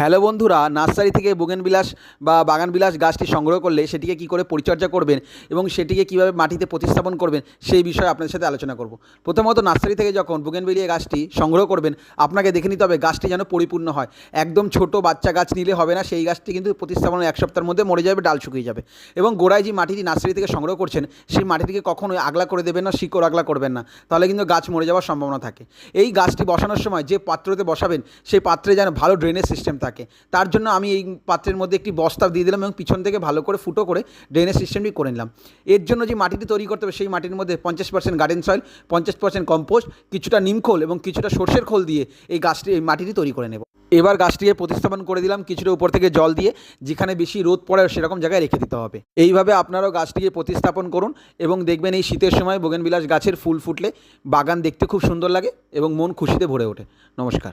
Hello বন্ধুরা, nursery থেকে বোগেনবিলাস বা বাগানবিলাস গাছটি সংগ্রহ করলে সেটিকে কী করে পরিচর্যা করবেন এবং সেটিকে কীভাবে মাটিতে প্রতিস্থাপন করবেন সেই বিষয়ে আপনাদের সাথে আলোচনা করব। প্রথমত নার্সারি থেকে যখন বোগেনভিলিয়া গাছটি সংগ্রহ করবেন আপনাকে দেখে নিতে হবে গাছটি যেন পরিপূর্ণ হয়। একদম ছোট বাচ্চা গাছ নিলে হবে না, সেই গাছটি কিন্তু প্রতিস্থাপনের এক সপ্তাহের মধ্যে মরে যাবে, ডাল শুকিয়ে যাবে। এবং গোড়ায় যে মাটিটি নার্সারি থেকে সংগ্রহ করছেন সেই মাটিটিকে কখনোই আগলা করে দেবেন না, শিকড় আগলা করবেন না, তাহলে কিন্তু গাছ মরে যাওয়ার সম্ভাবনা থাকে। এই গাছটি বসানোর সময় যে পাত্রতে বসাবেন সেই পাত্রে যেন ভালো ড্রেনেজ সিস্টেম থাকে, তার জন্য আমি এই পাত্রের মধ্যে একটি বস্তা দিয়ে দিলাম এবং পিছন থেকে ভালো করে ফুটো করে ড্রেনেজ সিস্টেমটি করে নিলাম। এর জন্য যে মাটিটি তৈরি করতে হবে সেই মাটির মধ্যে 50% গার্ডেন সয়েল, 50% কম্পোস্ট, কিছুটা নিমখোল এবং কিছুটা সর্ষের খোল দিয়ে এই মাটিটি তৈরি করে নেব। এবার গাছটিকে প্রতিস্থাপন করে দিলাম কিছুটা উপর থেকে জল দিয়ে, যেখানে বেশি রোদ পড়ে সেরকম জায়গায় রেখে দিতে হবে। এইভাবে আপনারাও গাছটিকে প্রতিস্থাপন করুন এবং দেখবেন এই শীতের সময় বোগেনবিলাস গাছের ফুল ফুটলে বাগান দেখতে খুব সুন্দর লাগে এবং মন খুশিতে ভরে ওঠে। নমস্কার।